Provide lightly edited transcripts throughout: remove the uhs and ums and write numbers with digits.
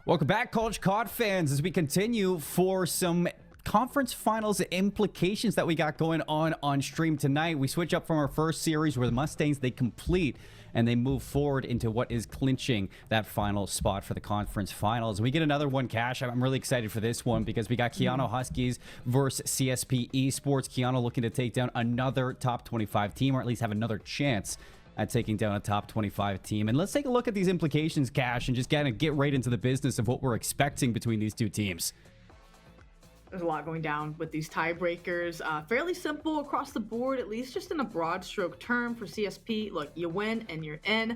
Welcome back, College COD fans, as we continue for some conference finals implications that we got going on stream tonight. We switch up from our first series where the Mustangs, they complete and they move forward into what is clinching that final spot for the conference finals. We get another one, Cash. I'm really excited for this one because we got Keyano Huskies versus CSP Esports. Keyano looking to take down another top 25 team, or at least have another chance at taking down a top 25 team. And let's take a look at these implications, Cash, and just kind of get right into the business of what we're expecting between these two teams. There's a lot going down with these tiebreakers. Fairly simple across the board, at least just in a broad stroke term for CSP. Look, you win and you're in.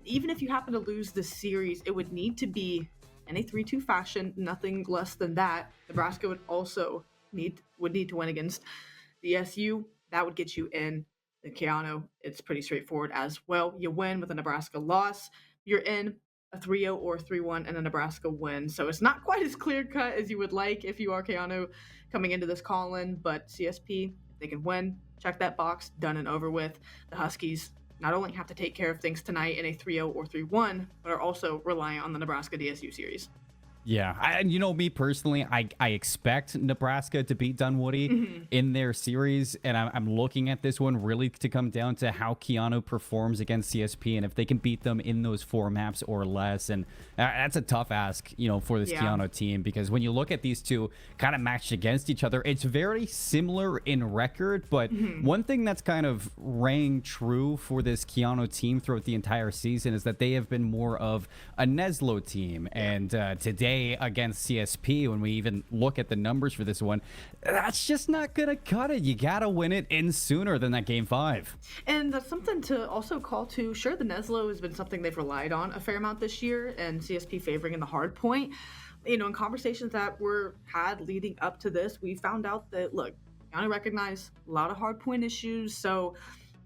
Even if you happen to lose this series, it would need to be in a 3-2 fashion, nothing less than that. Nebraska would also need to win against the SU. That would get you in. The Keyano, it's pretty straightforward as well. You win with a Nebraska loss, you're in. A 3-0 or 3-1 and a Nebraska win. So it's not quite as clear-cut as you would like if you are Keyano coming into this call-in, but CSP, they can win, check that box, done and over with. The Huskies not only have to take care of things tonight in a 3-0 or 3-1, but are also reliant on the Nebraska DSU series. Yeah, and you know me personally, I expect Nebraska to beat Dunwoody in their series, and I'm looking at this one really to come down to how Keyano performs against CSP, and if they can beat them in those 4 maps or less. And that's a tough ask, you know, for this Keyano team, because when you look at these two kind of matched against each other, it's very similar in record. But one thing that's kind of rang true for this Keyano team throughout the entire season is that they have been more of a Neslo team, and today against CSP, when we even look at the numbers for this one, that's just not gonna cut it. You gotta win it in sooner than that game 5. And that's something to also call to. Sure, the Neslo has been something they've relied on a fair amount this year, and CSP favoring in the hard point. You know, in conversations that were had leading up to this, we found out that, look, I recognize a lot of hard point issues, so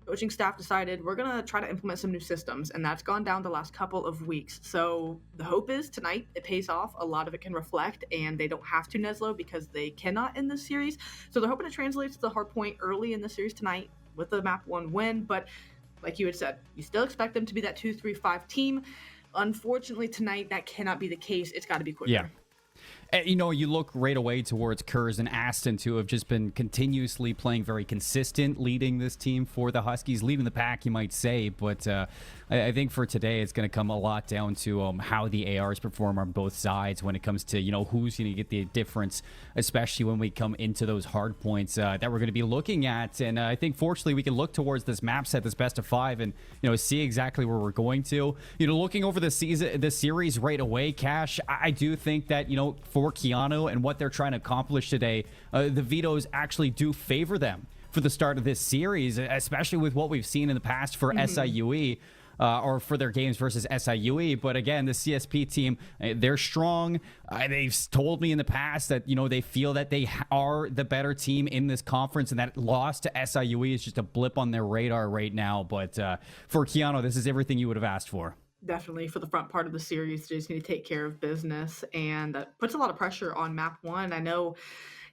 coaching staff decided we're going to try to implement some new systems, and that's gone down the last couple of weeks. So the hope is tonight it pays off. A lot of it can reflect, and they don't have to Neslo because they cannot in this series. So they're hoping to translate to the hard point early in the series tonight with the map 1 win. But like you had said, you still expect them to be that 2-3-5 team. Unfortunately, tonight that cannot be the case. It's got to be quicker. Yeah. You know, you look right away towards Kurz and Aston, who have just been continuously playing very consistent, leading this team for the Huskies, leading the pack, you might say. But I think for today, it's going to come a lot down to how the ARs perform on both sides when it comes to, you know, who's going to get the difference, especially when we come into those hard points that we're going to be looking at. And I think, fortunately, we can look towards this map set, this best of 5, and, you know, see exactly where we're going to. You know, looking over the series right away, Cash, I do think that, you know, for Keyano and what they're trying to accomplish today, the vetoes actually do favor them for the start of this series, especially with what we've seen in the past for SIUE. Or for their games versus SIUE. But again, the CSP team, they're strong. They've told me in the past that, you know, they feel that they are the better team in this conference, and that loss to SIUE is just a blip on their radar right now. But for Keyano, this is everything you would have asked for. Definitely for the front part of the series, they just need to take care of business, and that puts a lot of pressure on map 1. I know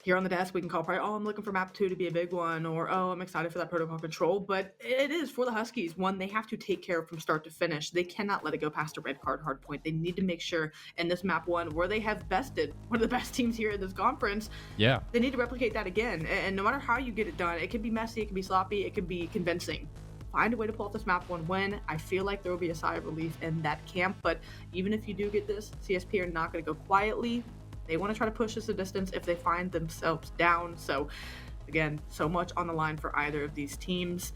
here on the desk we can call probably, oh, I'm looking for map 2 to be a big one, or oh, I'm excited for that protocol control, but it is for the Huskies one they have to take care of from start to finish. They cannot let it go past a red card hard point. They need to make sure in this map 1 where they have bested one of the best teams here in this conference, they need to replicate that again. And no matter how you get it done, it can be messy, it can be sloppy, it can be convincing. Find a way to pull off this map 1 win. I feel like there will be a sigh of relief in that camp, but even if you do get this, CSP are not going to go quietly. They want to try to push this a distance if they find themselves down. So again, so much on the line for either of these teams.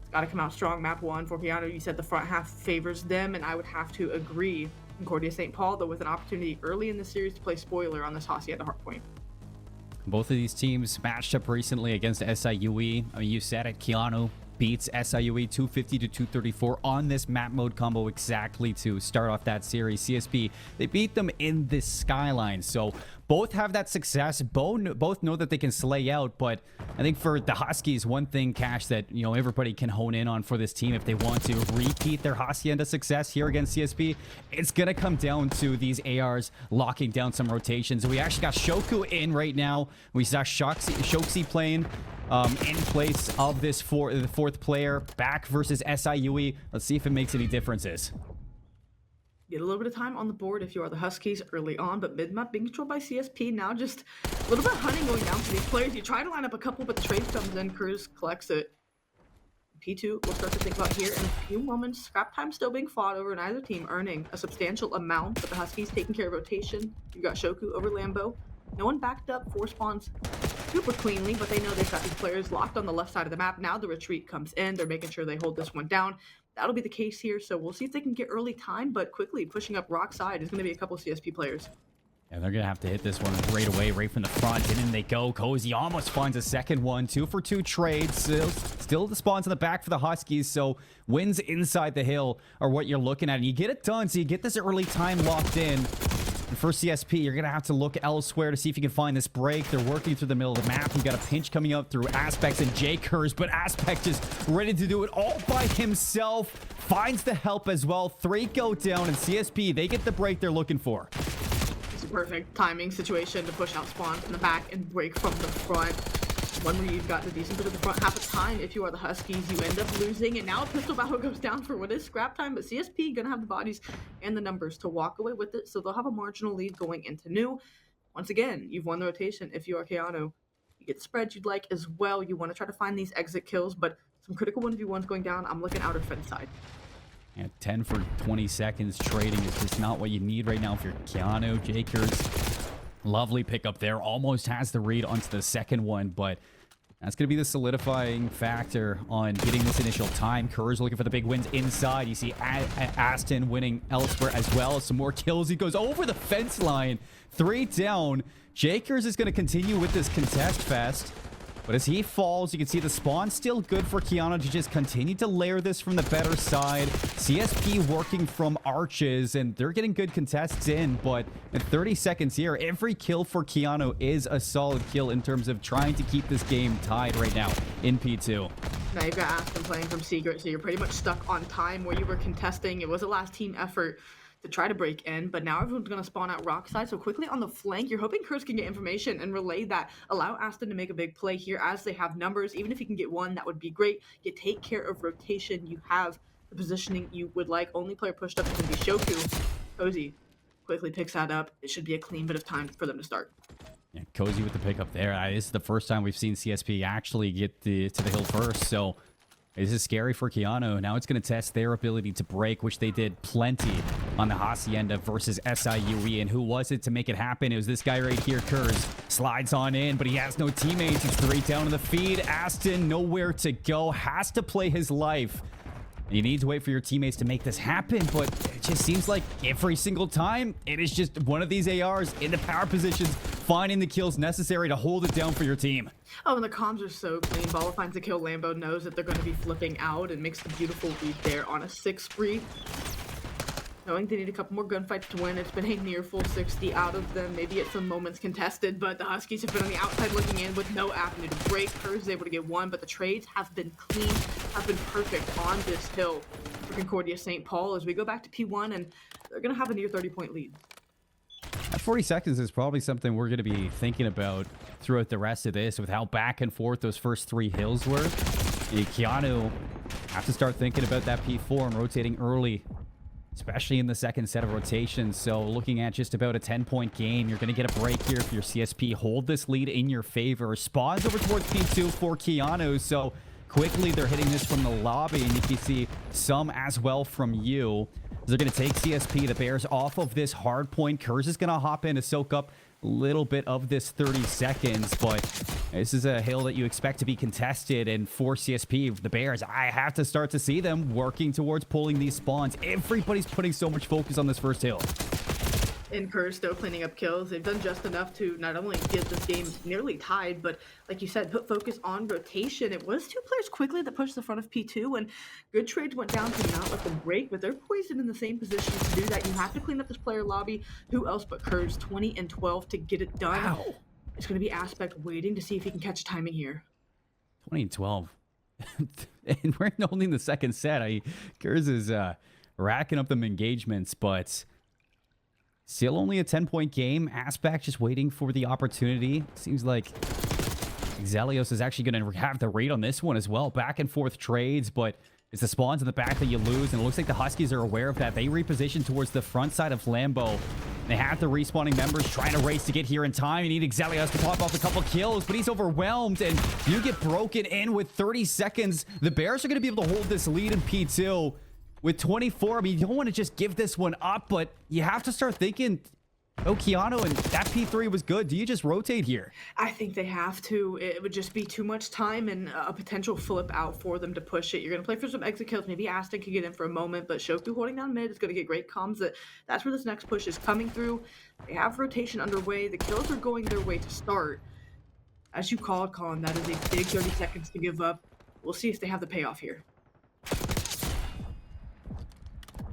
It's got to come out strong. Map 1 for Keyano, you said the front half favors them, and I would have to agree. Concordia St. Paul, though, with an opportunity early in the series to play spoiler on this Hacienda hardpoint. Both of these teams matched up recently against SIUE. I mean, you said it, Keyano beats SIUE 250 to 234 on this map mode combo exactly to start off that series. CSP, they beat them in this skyline, so both have that success. Both know that they can slay out, but I think for the Huskies, one thing, Cash, that, you know, everybody can hone in on for this team if they want to repeat their Hacienda success here against CSP, it's gonna come down to these ARs locking down some rotations. We actually got Shoku in right now. We saw Shoxi playing in place of this the fourth player back versus SIUE. Let's see if it makes any differences. Get a little bit of time on the board if you are the Huskies early on, but mid-map being controlled by CSP. Now just a little bit of hunting going down for these players. You try to line up a couple, but the trade comes in. Cruz collects it. P2 will start to think about here in a few moments. Scrap time still being fought over neither team earning a substantial amount, but the Huskies taking care of rotation. You've got Shoku over Lambo. No one backed up. 4 spawns super cleanly, but they know they've got these players locked on the left side of the map. Now the retreat comes in. They're making sure they hold this one down. That'll be the case here, so we'll see if they can get early time, but quickly pushing up rock side is going to be a couple CSP players. Yeah, they're going to have to hit this one right away, right from the front. And in they go. Cozy almost finds a second one. 2 for 2 trades. Still the spawns in the back for the Huskies. So wins inside the hill are what you're looking at. And you get it done. So you get this early time locked in. And for CSP, you're going to have to look elsewhere to see if you can find this break. They're working through the middle of the map. You got a pinch coming up through Aspects and J-Curse. But Aspect just ready to do it all by himself. Finds the help as well. 3 go down. And CSP, they get the break they're looking for. Perfect timing situation to push out spawns in the back and break from the front. One where you've got the decent bit of the front half the time. If you are the Huskies, you end up losing, and now a pistol battle goes down for what is scrap time, but CSP gonna have the bodies and the numbers to walk away with it, so they'll have a marginal lead going into new. Once again, you've won the rotation. If you are Keyano, you get the spread you'd like as well. You want to try to find these exit kills, but some critical 1v1s going down. I'm looking outer fence side. Yeah, 10 for 20 seconds trading is just not what you need right now if you're Keyano. Jakers, lovely pickup there. Almost has the read onto the second one, but that's going to be the solidifying factor on getting this initial time. Kerr's looking for the big wins inside. You see Aston winning elsewhere as well. Some more kills. He goes over the fence line. 3 down. Jakers is going to continue with this contest fest. But as he falls, you can see the spawn still good for Keyano to just continue to layer this from the better side. CSP working from arches, and they're getting good contests in. But in 30 seconds here, every kill for Keyano is a solid kill in terms of trying to keep this game tied right now in P2. Now you've got Aston playing from Secret, so you're pretty much stuck on time where you were contesting. It was a last team effort to try to break in, but now everyone's going to spawn out rock side. So quickly on the flank, you're hoping Kurz can get information and relay that. Allow Aston to make a big play here as they have numbers. Even if you can get one, that would be great. You take care of rotation. You have the positioning you would like. Only player pushed up is going to be Shoku. Cozy quickly picks that up. It should be a clean bit of time for them to start. Yeah, Cozy with the pickup there. This is the first time we've seen CSP actually get to the hill first, so this is scary for Keyano. Now it's going to test their ability to break, which they did plenty on the Hacienda versus SIUE. And who was it to make it happen? It was this guy right here, Kurz. Slides on in, but he has no teammates. It's 3 down in the feed. Aston, nowhere to go. Has to play his life. You need to wait for your teammates to make this happen, but it just seems like every single time, it is just one of these ARs in the power positions, finding the kills necessary to hold it down for your team. Oh, and the comms are so clean. Balla finds a kill. Lambo knows that they're going to be flipping out and makes the beautiful read there on a 6 spree. Knowing they need a couple more gunfights to win. It's been a near full 60 out of them, maybe at some moments contested, but the Huskies have been on the outside looking in with no avenue to break. Kurz is able to get one, but the trades have been clean, have been perfect on this hill for Concordia St. Paul as we go back to P1, and they're going to have a near 30-point lead. That 40 seconds is probably something we're going to be thinking about throughout the rest of this with how back and forth those first 3 hills were. Keyano have to start thinking about that P4 and rotating early, especially in the second set of rotations. So looking at just about a 10-point game, you're going to get a break here for your CSP. Hold this lead in your favor. Spawns over towards P2 for Keyano. So quickly they're hitting this from the lobby, and you can see some as well from you. They're going to take CSP, the Bears, off of this hard point. Kurz is going to hop in to soak up a little bit of this 30 seconds, but this is a hill that you expect to be contested, and for CSP, the Bears, I have to start to see them working towards pulling these spawns. Everybody's putting so much focus on this first hill. And Kurz still cleaning up kills. They've done just enough to not only get this game nearly tied, but like you said, put focus on rotation. It was 2 players quickly that pushed the front of P2, and good trades went down to not let them break, but they're poised in the same position to do that. You have to clean up this player lobby. Who else but Kurz? 20 and 12 to get it done. Wow. It's going to be Aspect waiting to see if he can catch timing here. 20 and 12. And we're only in the second set. Kurz is racking up them engagements, but still only a 10-point game. Aspect just waiting for the opportunity. Seems like Xelios is actually going to have the rate on this one as well. Back and forth trades, but It's the spawns in the back that you lose, and it looks like the Huskies are aware of that. They reposition towards the front side of Lambeau. They have the respawning members trying to race to get here in time. You need Exelios to pop off a couple kills, but he's overwhelmed, and you get broken in with 30 seconds. The Bears are going to be able to hold this lead in P2 with 24. I mean, you don't want to just give this one up, but you have to start thinking, oh, Keyano, and that P3 was good. Do you just rotate here? I think they have to. It would just be too much time and a potential flip out for them to push it. You're going to play for some exit kills. Maybe Aston could get in for a moment, but Shoku holding down mid is going to get great comms. That's where this next push is coming through. They have rotation underway. The kills are going their way to start. As you called, Colin, that is a big 30 seconds to give up. We'll see if they have the payoff here.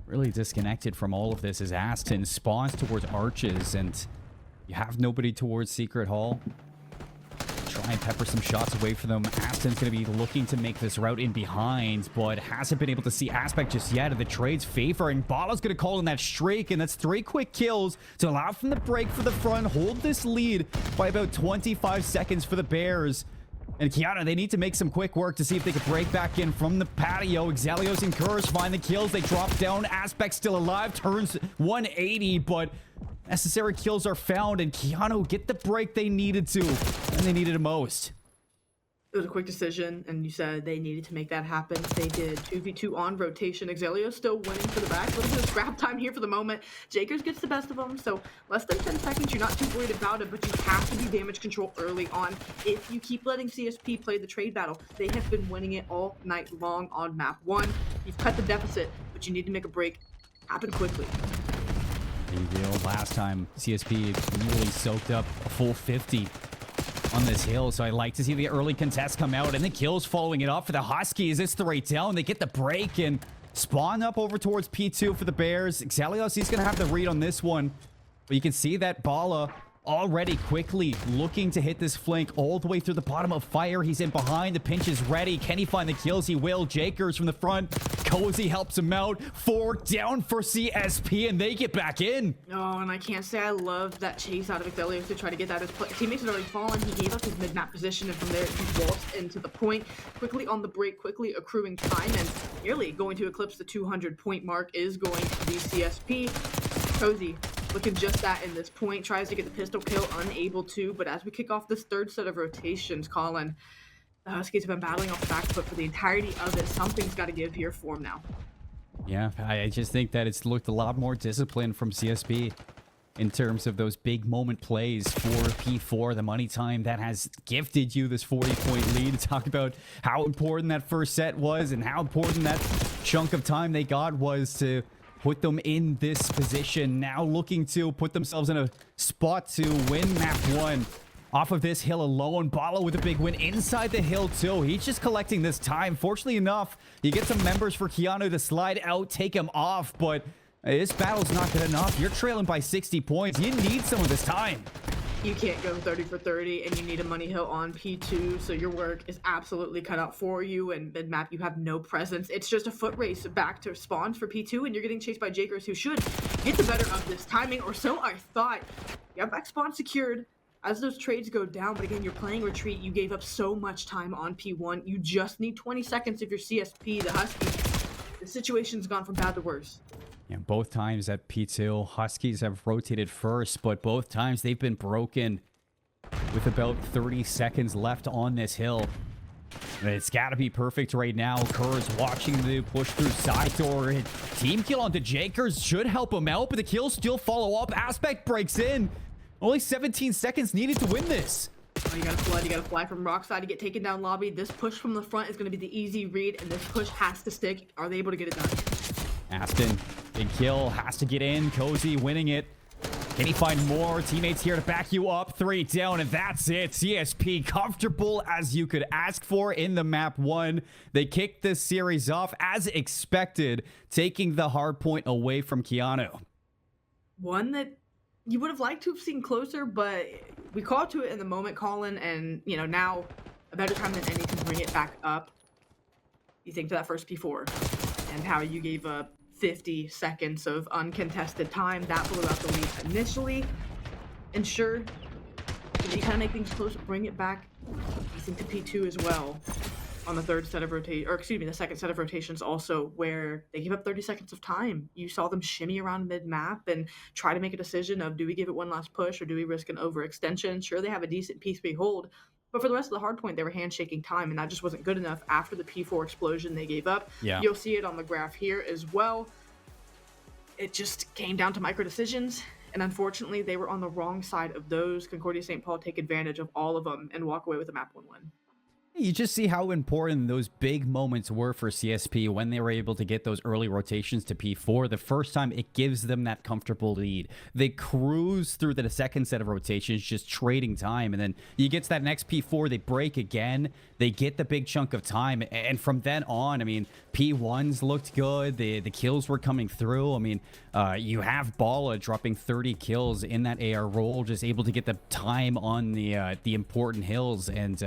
Really disconnected from all of this is Aston. Spawns towards Arches, and you have nobody towards Secret Hall. Try and pepper some shots away from them. Aston's going to be looking to make this route in behind, but hasn't been able to see Aspect just yet. And the trade's favoring. Bala's going to call in that streak, and that's 3 quick kills to allow from the break for the front. Hold this lead by about 25 seconds for the Bears. And Keyano, they need to make some quick work to see if they can break back in from the patio. Exelios and Kurz find the kills. They drop down. Aspect still alive. Turns 180, but necessary kills are found. And Keyano get the break they needed to. And they needed it most. It was a quick decision, and you said they needed to make that happen. They did. 2v2 on rotation. Exelios still winning for the back. A little bit of scrap time here for the moment. Jakers gets the best of them, so less than 10 seconds. You're not too worried about it, but you have to be damage control early on. If you keep letting CSP play the trade battle, they have been winning it all night long on map 1. You've cut the deficit, but you need to make a break happen quickly. There you go. Last time, CSP really soaked up a full 50 on this hill, so I like to see the early contests come out, and the kills following it up for the Huskies. It's the right down. They get the break and spawn up over towards P2 for the Bears. Exelios, he's going to have the read on this one, but you can see that Bala already quickly looking to hit this flank all the way through the bottom of fire. He's in behind. The pinch is ready. Can he find the kills? He will. Jakers from the front. Cozy helps him out. 4 down for CSP, and they get back in. Oh, and I can't say I love that chase out of Exelios to try to get that. His teammates had already fallen. He gave up his mid-map position, and from there he walks into the point. Quickly on the break, quickly accruing time, and nearly going to eclipse the 200-point mark is going to be CSP. Cozy looking just that in this point, tries to get the pistol kill, unable to, but as we kick off this third set of rotations, Colin, the Huskies have been battling off the back foot for the entirety of it. Something's got to give here for them now. Yeah, I just think that it's looked a lot more disciplined from CSP in terms of those big moment plays for P4, the money time that has gifted you this 40-point lead. To talk about how important that first set was and how important that chunk of time they got was to put them in this position. Now looking to put themselves in a spot to win map 1. Off of this hill alone, Bala with a big win inside the hill too. He's just collecting this time. Fortunately enough, you get some members for Keyano to slide out, take him off, but this battle's not good enough. You're trailing by 60 points. You need some of this time. You can't go 30 for 30, and you need a money hill on P2, so your work is absolutely cut out for you, and mid-map you have no presence. It's just a foot race back to spawns for P2, and you're getting chased by Jakers, who should get the better of this timing, or so I thought. You have back spawn secured as those trades go down, but again, you're playing retreat. You gave up so much time on P1. You just need 20 seconds if you're CSP, the Huskies. The situation's gone from bad to worse. Yeah, both times at P2, Huskies have rotated first, but both times they've been broken with about 30 seconds left on this hill. And it's got to be perfect right now. Kurz watching the push through side door. Team kill onto Jakers should help him out, but the kills still follow up. Aspect breaks in. Only 17 seconds needed to win this. Oh, you gotta fly from Rockside to get taken down lobby. This push from the front is gonna be the easy read, and this push has to stick. Are they able to get it done? Aston, big kill, has to get in. Cozy winning it. Can he find more teammates here to back you up? 3 down, and that's it. CSP comfortable as you could ask for in the map 1. They kicked this series off as expected, taking the hard point away from Keyano. One that you would have liked to have seen closer, but we called to it in the moment, Colin, and you know, now a better time than any to bring it back up. You think to that first P4 and how you gave up 50 seconds of uncontested time. That blew out the lead initially. And sure, you kind of make things close, bring it back. I think to P2 as well. on the third set of rotate, or excuse me, the second set of rotations also, where they give up 30 seconds of time. You saw them shimmy around mid map and try to make a decision of, do we give it one last push or do we risk an overextension? Sure, they have a decent P3 hold, but for the rest of the hard point, they were handshaking time, and that just wasn't good enough after the P4 explosion they gave up. Yeah. You'll see it on the graph here as well. It just came down to micro decisions, and unfortunately, they were on the wrong side of those. Concordia St. Paul take advantage of all of them and walk away with a map 1 win. You just see how important those big moments were for CSP when they were able to get those early rotations to P4. The first time, it gives them that comfortable lead. They cruise through the second set of rotations, just trading time. And then you get to that next P4, they break again. They get the big chunk of time. And from then on, I mean, P1s looked good. The kills were coming through. I mean, you have Bala dropping 30 kills in that AR role, just able to get the time on the important hills. And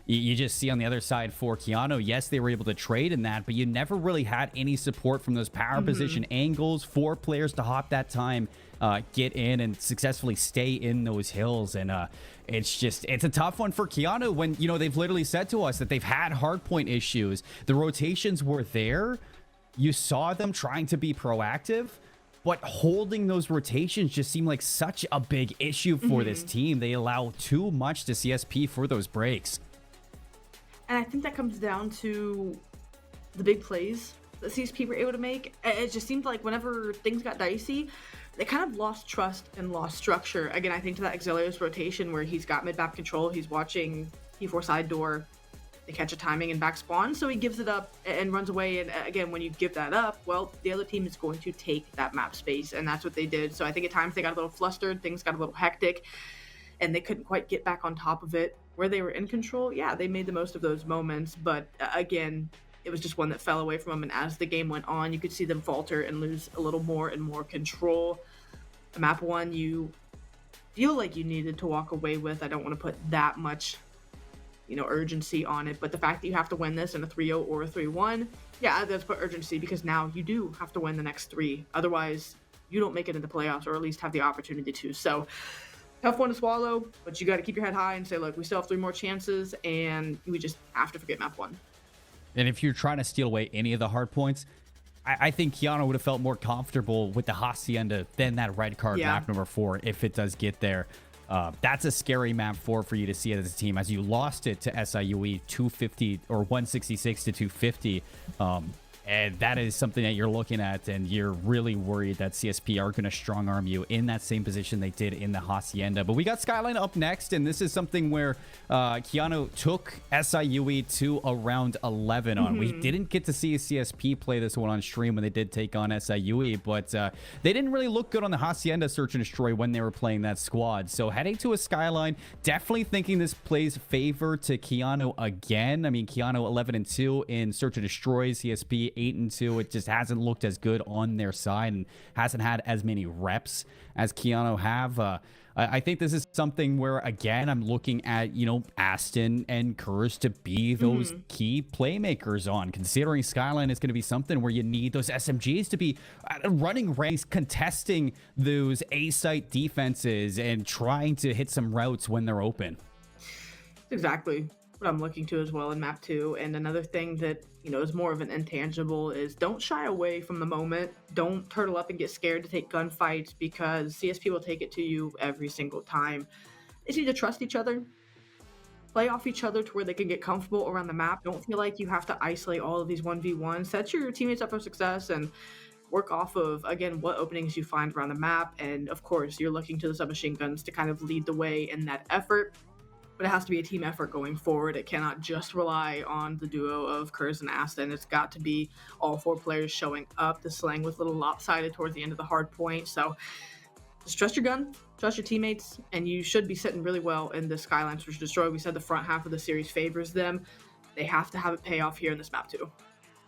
you just see on the other side for Keyano, yes, they were able to trade in that, but you never really had any support from those power position angles for players to hop that time, get in and successfully stay in those hills. And it's a tough one for Keyano when, you know, they've literally said to us that they've had hardpoint issues. The rotations were there. You saw them trying to be proactive, but holding those rotations just seemed like such a big issue for this team. They allow too much to CSP for those breaks. And I think that comes down to the big plays that CSP were able to make. It just seemed like whenever things got dicey, they kind of lost trust and lost structure. Again, I think to that Auxilios rotation where he's got mid-map control, he's watching P4 side door, they catch a timing and back spawn, so he gives it up and runs away. And again, when you give that up, well, the other team is going to take that map space, and that's what they did. So I think at times they got a little flustered, things got a little hectic, and they couldn't quite get back on top of it. Where they were in control, yeah, they made the most of those moments, but again, it was just one that fell away from them, and as the game went on, you could see them falter and lose a little more and more control. Map 1, you feel like you needed to walk away with. I don't want to put that much, you know, urgency on it, but the fact that you have to win this in a 3-0 or a 3-1, yeah, that's put urgency, because now you do have to win the next 3. Otherwise, you don't make it into the playoffs, or at least have the opportunity to. So tough one to swallow, but you got to keep your head high and say, look, we still have 3 more chances, and we just have to forget map 1. And if you're trying to steal away any of the hard points, I think Keyano would have felt more comfortable with the Hacienda than that red card map number 4 if it does get there. That's a scary map 4 for you to see as a team, as you lost it to SIUE 250 or 166 to 250. And that is something that you're looking at, and you're really worried that CSP are going to strong arm you in that same position they did in the Hacienda. But we got Skyline up next, and this is something where Keyano took SIUE to around 11 on. We didn't get to see CSP play this one on stream when they did take on SIUE, but they didn't really look good on the Hacienda Search and Destroy when they were playing that squad. So heading to a Skyline, definitely thinking this plays favor to Keyano again. I mean, Keyano 11-2 in Search and Destroy, CSP 8-2. It just hasn't looked as good on their side and hasn't had as many reps as Keyano have. I think this is something where, again, I'm looking at, you know, Aston and Kurz to be those key playmakers on, considering Skyline is going to be something where you need those SMGs to be running ranks, contesting those A-site defenses and trying to hit some routes when they're open. Exactly what I'm looking to as well in map 2. And another thing that, you know, is more of an intangible is don't shy away from the moment. Don't turtle up and get scared to take gunfights, because CSP will take it to you every single time. They need to trust each other, play off each other to where they can get comfortable around the map. Don't feel like you have to isolate all of these 1v1s. Set your teammates up for success and work off of, again, what openings you find around the map. And of course, you're looking to the submachine guns to kind of lead the way in that effort. But it has to be a team effort going forward. It cannot just rely on the duo of Kurz and Aston. It's got to be all 4 players showing up. The slang was a little lopsided towards the end of the hard point. So just trust your gun, trust your teammates, and you should be sitting really well in the Skyline Search and Destroy. We said the front half of the series favors them. They have to have it pay off here in this map too.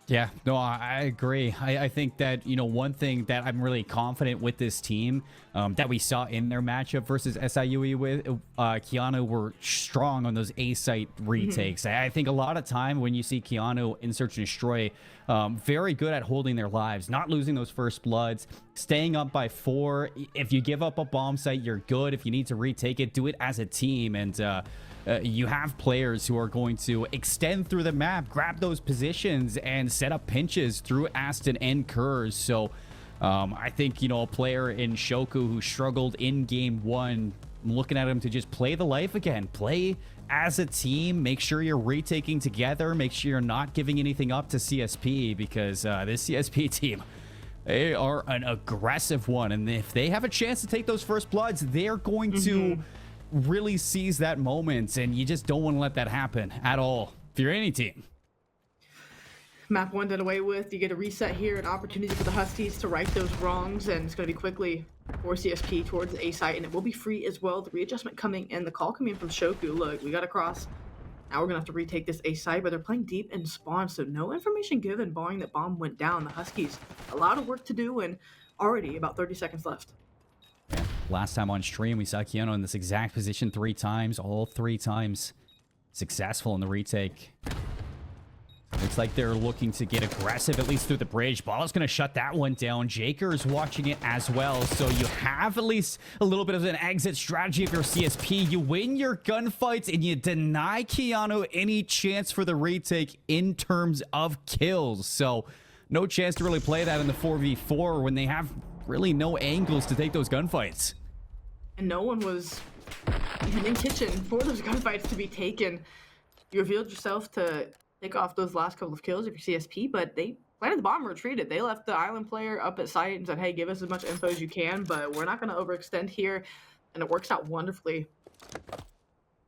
Yeah, no, I agree. I think that, you know, one thing that I'm really confident with this team that we saw in their matchup versus SIUE with Keyano were strong on those A-site retakes. I think a lot of time when you see Keyano in Search and Destroy, very good at holding their lives, not losing those first bloods, staying up by 4. If you give up a bomb site, you're good. If you need to retake it, do it as a team. And you have players who are going to extend through the map, grab those positions, and set up pinches through Aston and Kurz. So I think, you know, a player in Shoku who struggled in game 1, I'm looking at him to just play the life again. Play as a team. Make sure you're retaking together. Make sure you're not giving anything up to CSP, because this CSP team, they are an aggressive one. And if they have a chance to take those first bloods, they're going to really seize that moment. And you just don't want to let that happen at all if you're any team. Map 1 done away with. You get a reset here, an opportunity for the Huskies to right those wrongs, and it's going to be quickly for CSP towards the A site, and it will be free as well. The readjustment coming in, the call coming in from Shoku. Look, we got to cross. Now we're going to have to retake this A site, but they're playing deep in spawn, so no information given, barring that bomb went down. The Huskies, a lot of work to do, and already about 30 seconds left. Yeah. Last time on stream, we saw Keyano in this exact position 3 times, all 3 times successful in the retake. Looks like they're looking to get aggressive, at least through the bridge. Ball's going to shut that one down. Jaker is watching it as well. So you have at least a little bit of an exit strategy if you're CSP. You win your gunfights and you deny Keyano any chance for the retake in terms of kills. So no chance to really play that in the 4v4 when they have really no angles to take those gunfights. And no one was even in kitchen for those gunfights to be taken. You revealed yourself to take off those last couple of kills if you're CSP, but they planted the bomb and retreated. They left the island player up at site and said, hey, give us as much info as you can, but we're not going to overextend here. And it works out wonderfully.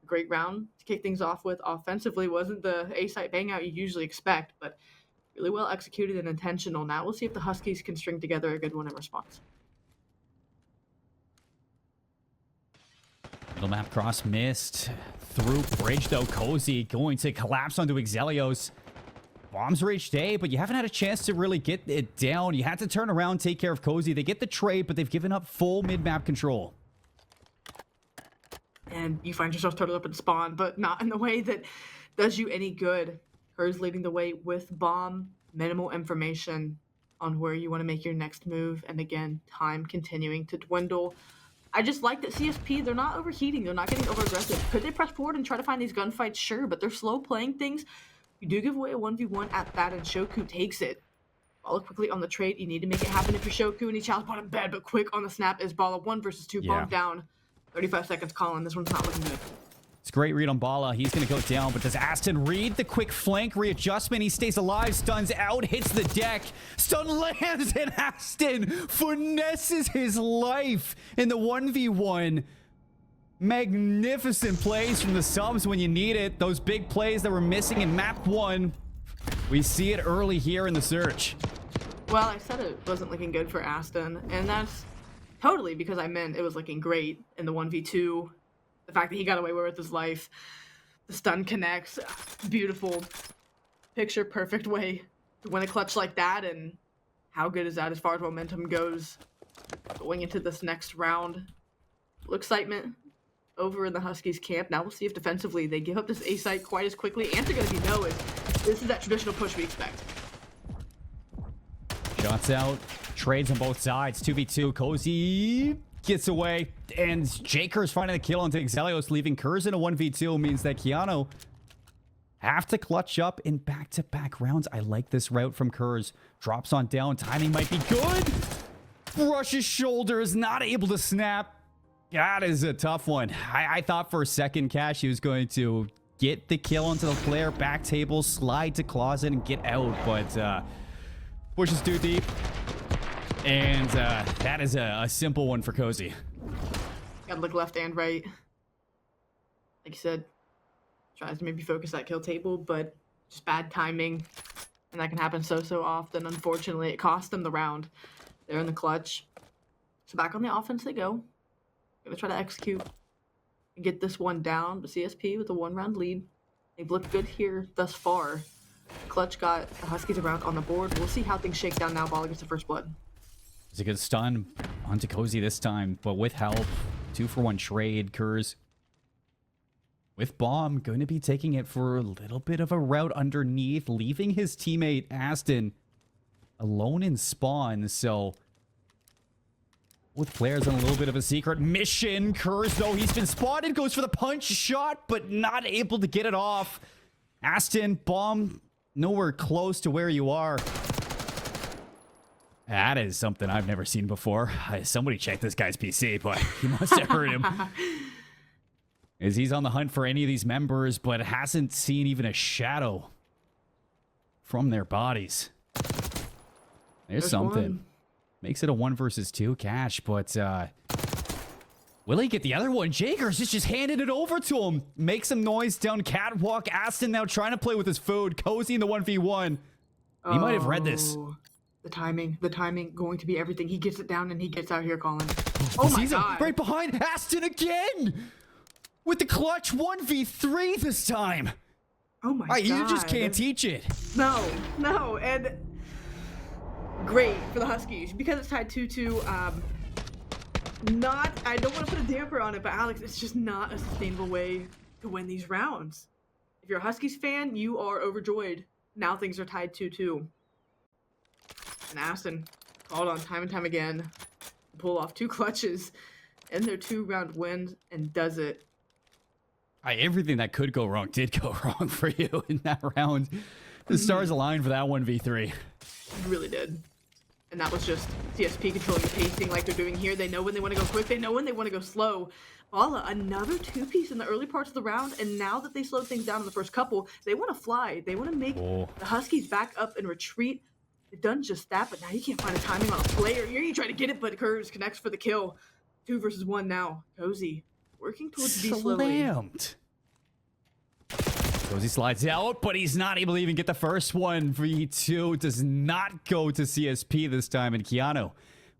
Great round to kick things off with. Offensively, wasn't the A-site bang out you usually expect, but really well executed and intentional. Now we'll see if the Huskies can string together a good one in response. Middle map cross missed. Through bridge, though. Cozy going to collapse onto Exelios. Bombs reached A, but you haven't had a chance to really get it down. You had to turn around, take care of Cozy. They get the trade, but they've given up full mid-map control. And you find yourself totally up in spawn, but not in the way that does you any good. Kurz leading the way with bomb, minimal information on where you want to make your next move, and again, time continuing to dwindle. I just like that CSP, they're not overheating, they're not getting over-aggressive. Could they press forward and try to find these gunfights? Sure, but they're slow playing things. You do give away a 1v1 at that, and Shoku takes it. Balla quickly on the trade, you need to make it happen if you're Shoku, and he challenge bottom bed, but quick on the snap is Balla. 1 versus 2, bomb down. 35 seconds, Colin, this one's not looking good. It's a great read on Balla. He's going to go down, but does Aston read the quick flank readjustment? He stays alive, stuns out, hits the deck. Stun lands, and Aston finesses his life in the 1v1. Magnificent plays from the subs when you need it. Those big plays that were missing in map 1. We see it early here in the search. Well, I said it wasn't looking good for Aston, and that's totally because I meant it was looking great in the 1v2. The fact that he got away with his life, the stun connects, beautiful, picture perfect way to win a clutch like that. And how good is that as far as momentum goes going into this next round? Little excitement over in the Huskies camp. Now we'll see if defensively they give up this A site quite as quickly. Answer going to be no. This is that traditional push we expect. Shots out, trades on both sides. 2v2, Cozy gets away, and Jaker's finding the kill onto Exelios, leaving Kurz in a 1v2 means that Keyano have to clutch up in back-to-back rounds. I like this route from Kurz. Drops on down, timing might be good. Brushes shoulders, not able to snap. That is a tough one. I thought for a second, Cash, he was going to get the kill onto the player, back table, slide to closet, and get out, but pushes too deep. And that is a simple one for Cozy. Gotta look left and right. Like you said, tries to maybe focus that kill table, but just bad timing. And that can happen so often. Unfortunately, it cost them the round. They're in the clutch. So back on the offense they go. Gonna try to execute and get this one down. But CSP with a 1-round lead. They've looked good here thus far. Clutch got the Huskies around on the board. We'll see how things shake down now. Balla gets the first blood. It's a good stun onto Cozy this time, but with help. 2-for-1 trade. Kurz with Bomb going to be taking it for a little bit of a route underneath, leaving his teammate Aston alone in spawn. So with players on a little bit of a secret mission, Kurz, though, he's been spotted, goes for the punch shot, but not able to get it off. Aston, Bomb, nowhere close to where you are. That is something I've never seen before. Somebody check this guy's PC, but he must have heard him. As he's on the hunt for any of these members, but hasn't seen even a shadow from their bodies. There's something. One. Makes it a 1 versus 2 catch, but will he get the other one? Jagers just handed it over to him. Make some noise down catwalk. Aston now trying to play with his food. Cozy in the 1v1. He might have read this. The timing going to be everything. He gets it down and he gets out here, Colin. Oh my God. Right behind Aston again. With the clutch 1v3 this time. Oh my God. You just can't teach it. No. And great for the Huskies because it's tied 2-2. I don't want to put a damper on it, but Alex, it's just not a sustainable way to win these rounds. If you're a Huskies fan, you are overjoyed. Now things are tied 2-2. And Aston called on time and time again to pull off 2 clutches in their 2-round win and does it. Everything that could go wrong did go wrong for you in that round. The stars aligned for that 1v3. It really did. And that was just CSP controlling the pacing like they're doing here. They know when they want to go quick. They know when they want to go slow. Bala, another 2-piece in the early parts of the round. And now that they slowed things down in the first couple, they want to fly. They want to make the Huskies back up and retreat. They've done just that, but now you can't find a timing on a player. You're trying to get it, but Kurz connects for the kill. 2 versus 1 now. Cozy working towards B slowly. Slammed. Cozy slides out, but he's not able to even get the first one. V2 does not go to CSP this time, and Keyano,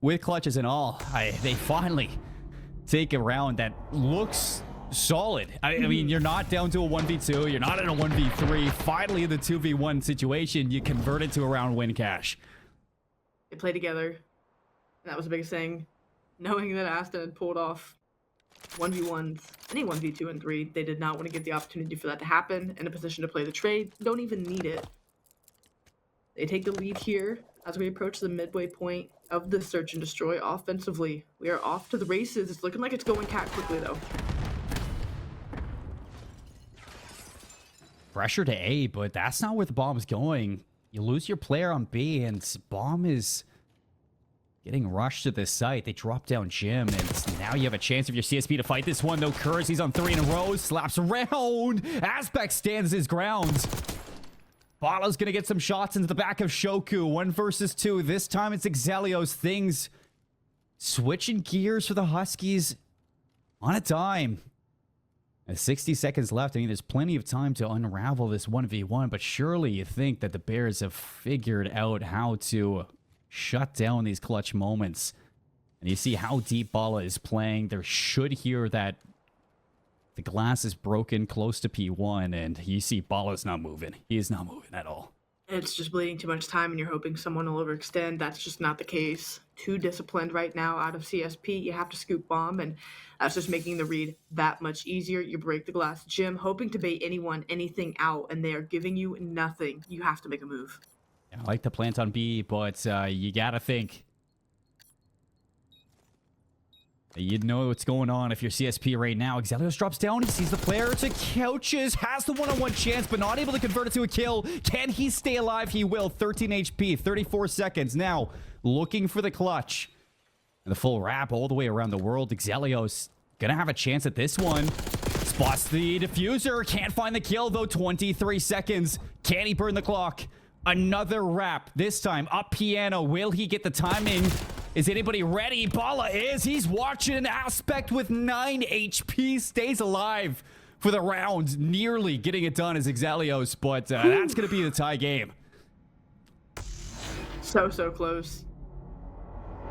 with clutches and all, they finally take a round that looks solid. I mean, you're not down to a 1v2. You're not in a 1v3. Finally, in the 2v1 situation, you convert it to a round win cash. They play together. And that was the biggest thing. Knowing that Aston had pulled off 1v1s, any 1v2 and 3, they did not want to give the opportunity for that to happen. In a position to play the trade. Don't even need it. They take the lead here as we approach the midway point of the search and destroy offensively. We are off to the races. It's looking like it's going cat quickly, though. Pressure to A, but that's not where the bomb's going. You lose your player on B, and bomb is getting rushed to this site. They drop down Jim, and now you have a chance of your CSP to fight this one, though. Kurz, he's on 3 in a row, slaps around. Aspect stands his ground. Bala's gonna get some shots into the back of Shoku. 1 versus 2. This time it's Exelios. Things switching gears for the Huskies on a dime. 60 seconds left. I mean, there's plenty of time to unravel this 1v1, but surely you think that the Bears have figured out how to shut down these clutch moments. And you see how deep Bala is playing. They should hear that the glass is broken close to P1, and you see Bala's not moving. He is not moving at all. It's just bleeding too much time, and you're hoping someone will overextend. That's just not the case. Too disciplined right now out of CSP. You have to scoop bomb, and that's just making the read that much easier. You break the glass. Jim, hoping to bait anyone, anything out, and they are giving you nothing. You have to make a move. I like to plant on B, but you gotta think. You'd know what's going on if you're CSP right now. Exelios drops down. He sees the player to couches. Has the one-on-one chance, but not able to convert it to a kill. Can he stay alive? He will. 13 HP, 34 seconds. Now, looking for the clutch. And the full wrap all the way around the world. Exelios gonna have a chance at this one. Spots the diffuser. Can't find the kill, though. 23 seconds. Can he burn the clock? Another wrap. This time, up Keyano. Will he get the timing? Is anybody ready? Bala is. He's watching an Aspect with 9 HP. Stays alive for the round. Nearly getting it done as Exelios, but that's going to be the tie game. So close.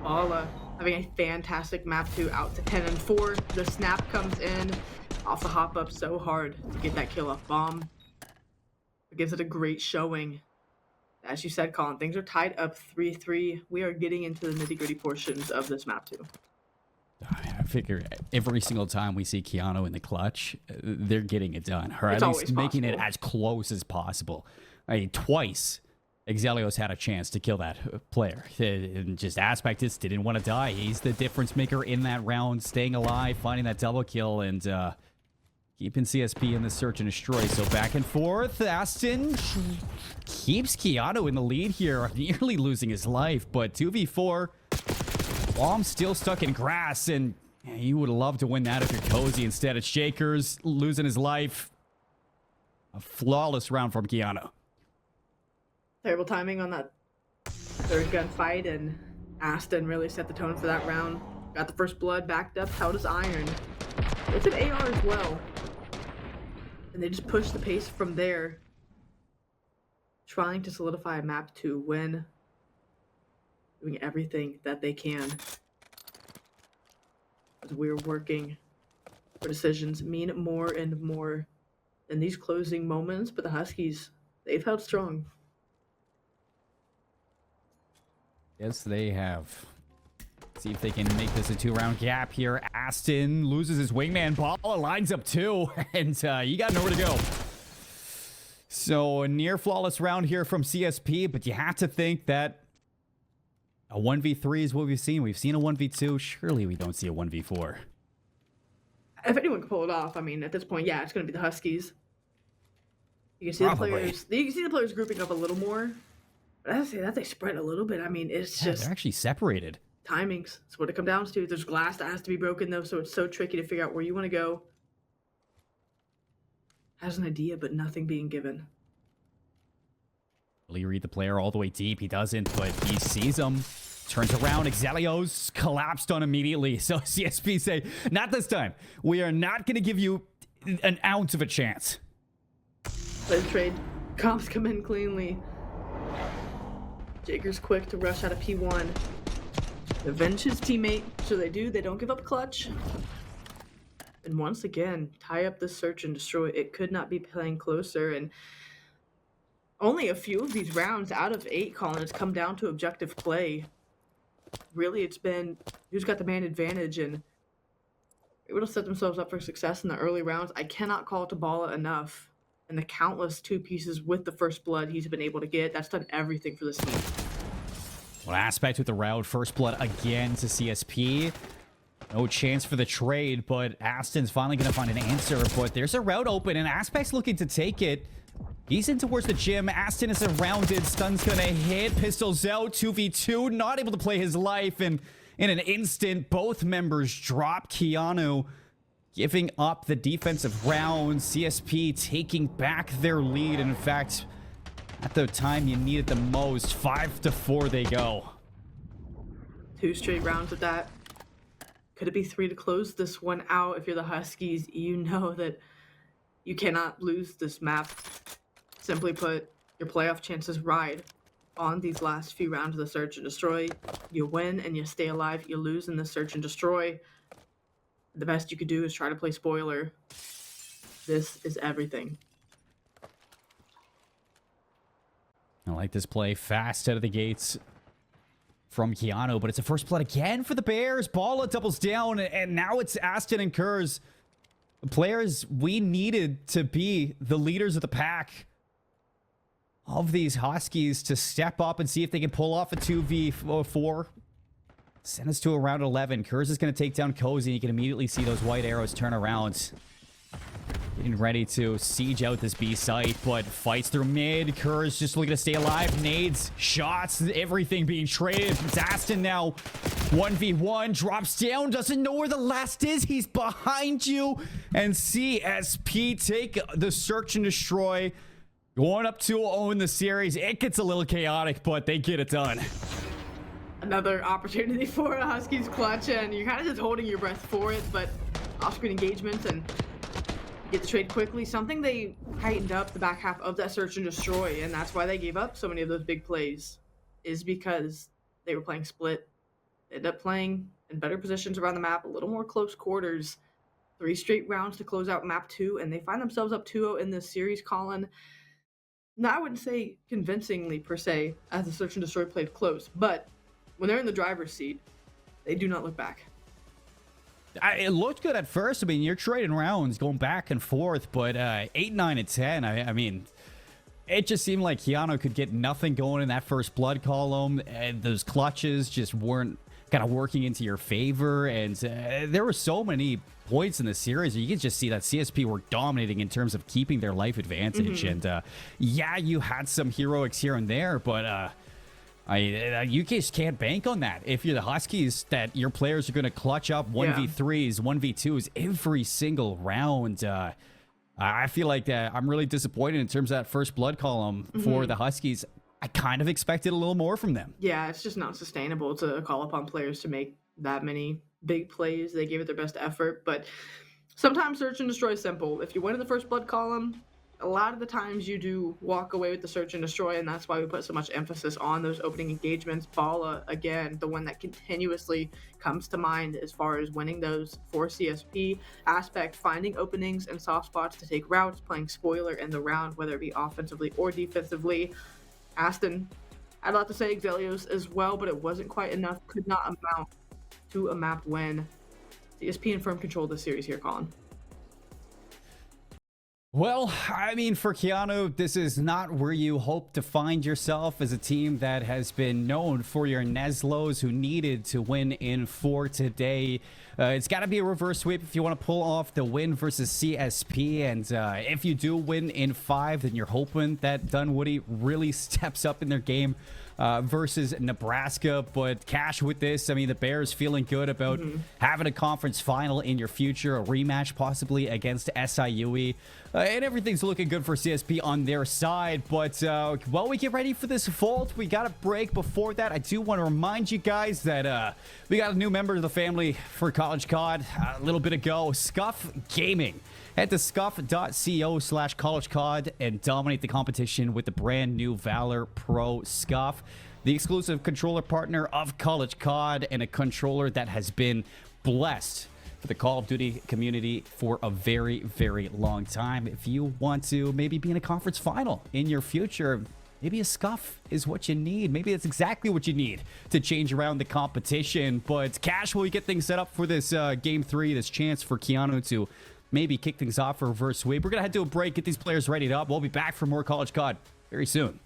Bala having a fantastic map 2 out to 10 and 4. The snap comes in off the hop up so hard to get that kill off bomb. It gives it a great showing. As you said, Colin, things are tied up 3-3. We are getting into the nitty-gritty portions of this map 2. I figure every single time we see Keyano in the clutch, they're getting it done, or at least making it as close as possible. I mean, twice, Exelios had a chance to kill that player. And just Aspect just didn't want to die. He's the difference maker in that round, staying alive, finding that double kill, and keeping CSP in the search and destroy. So back and forth, Aston keeps Keyano in the lead here, nearly losing his life, but 2v4. Wom's still stuck in grass, and you would love to win that if you're Cozy. Instead, it's Shakers losing his life. A flawless round from Keyano. Terrible timing on that third gun fight, and Aston really set the tone for that round. Got the first blood backed up, held his iron. It's an AR as well. And they just pushed the pace from there, trying to solidify a map to win. Doing everything that they can. As we're working for decisions mean more and more in these closing moments, but the Huskies, they've held strong. Yes, they have. See if they can make this a 2-round gap here. Aston loses his wingman. Bala lines up 2, and you got nowhere to go. So a near flawless round here from CSP, but you have to think that a 1v3 is what we've seen. We've seen a 1v2. Surely we don't see a 1v4. If anyone can pull it off, I mean, at this point, yeah, it's going to be the Huskies. You can see the players. You can see the players grouping up a little more. But I say that they spread a little bit. I mean, it's just they're actually separated. Timings. That's what it comes down to. There's glass that has to be broken though, so it's so tricky to figure out where you want to go. Has an idea, but nothing being given. Will he read the player all the way deep? He doesn't, but he sees him. Turns around. Exelios collapsed on immediately. So CSP say, not this time. We are not going to give you an ounce of a chance. Play the trade. Comps come in cleanly. Jager's quick to rush out of P1. Avenge his teammate. So they do. They don't give up clutch. And once again, tie up the search and destroy. It could not be playing closer. And only a few of these rounds out of 8, Colin, it's come down to objective play. Really, it's been who's got the man advantage, and able to set themselves up for success in the early rounds. I cannot call Tabala enough. And the countless 2 pieces with the first blood he's been able to get, that's done everything for this team. Well, Aspect with the round first blood again to CSP. No chance for the trade, but Aston's finally going to find an answer. But there's a route open, and Aspect's looking to take it. He's in towards the gym. Aston is surrounded. Stun's going to hit. Pistols out. 2v2. Not able to play his life. And in an instant, both members drop. Keyano giving up the defensive round. CSP taking back their lead. And in fact, at the time you need it the most, 5-4 they go. 2 straight rounds of that. Could it be 3 to close this one out? If you're the Huskies, you know that you cannot lose this map. Simply put, your playoff chances ride on these last few rounds of the search and destroy. You win and you stay alive. You lose in the search and destroy. The best you could do is try to play spoiler. This is everything. I like this play. Fast out of the gates from Keyano, but it's a first blood again for the Bears. Bala doubles down, and now it's Aston and Kurz. The players we needed to be the leaders of the pack of these Huskies to step up and see if they can pull off a 2v4. Send us to around 11. Kurz is going to take down Cozy. You can immediately see those white arrows turn around. Getting ready to siege out this B site, but fights through mid. Kurz just looking to stay alive. Nades, shots, everything being traded. It's Aston now. 1v1, drops down, doesn't know where the last is. He's behind you. And CSP take the search and destroy. Going up 2-0 in the series. It gets a little chaotic, but they get it done. Another opportunity for a Huskies clutch, and you're kind of just holding your breath for it, but off-screen engagements and get the trade quickly. Something they tightened up the back half of that search and destroy, and that's why they gave up so many of those big plays, is because they were playing split. They ended up playing in better positions around the map, a little more close quarters. 3 straight rounds to close out map 2, and they find themselves up 2-0 in this series, Colin. Now, I wouldn't say convincingly per se, as the search and destroy played close, but when they're in the driver's seat, they do not look back. It looked good at first. I mean, you're trading rounds, going back and forth, but 8, 9, and 10, I mean, it just seemed like Keyano could get nothing going in that first blood column, and those clutches just weren't kind of working into your favor, and there were so many points in the series you could just see that CSP were dominating in terms of keeping their life advantage. And yeah, you had some heroics here and there, but you just can't bank on that. If you're the Huskies, that your players are going to clutch up 1v3s, 1v2s every single round. I feel like I'm really disappointed in terms of that first blood column for the Huskies. I kind of expected a little more from them. Yeah, it's just not sustainable to call upon players to make that many big plays. They gave it their best effort, but sometimes search and destroy is simple. If you win in the first blood column, a lot of the times you do walk away with the search and destroy, and that's why we put so much emphasis on those opening engagements. Bala, again, the one that continuously comes to mind as far as winning those for CSP aspect, finding openings and soft spots to take routes, playing spoiler in the round, whether it be offensively or defensively. Aston, I'd like to say Xelios as well, but it wasn't quite enough. Could not amount to a map win. CSP in firm control of the series here, Colin. Well, I mean, for Keyano, this is not where you hope to find yourself as a team that has been known for your Neslos who needed to win in 4 today. It's got to be a reverse sweep if you want to pull off the win versus CSP. And if you do win in 5, then you're hoping that Dunwoody really steps up in their game versus Nebraska. But Cash, with this, I mean, the Bears feeling good about having a conference final in your future, a rematch possibly against SIUE. And everything's looking good for CSP on their side. But while we get ready for this vault, we got a break. Before that, I do want to remind you guys that we got a new member of the family for College COD a little bit ago, Scuff Gaming. Head to scuff.co/College COD and dominate the competition with the brand new Valor Pro Scuff, the exclusive controller partner of College COD, and a controller that has been blessed for the Call of Duty community for a very, very long time. If you want to maybe be in a conference final in your future, maybe a Scuff is what you need. Maybe that's exactly what you need to change around the competition. But Cash, will we get things set up for this Game 3, this chance for Keyano to maybe kick things off for reverse sweep? We're going to head to a break, get these players readied up. We'll be back for more College COD very soon.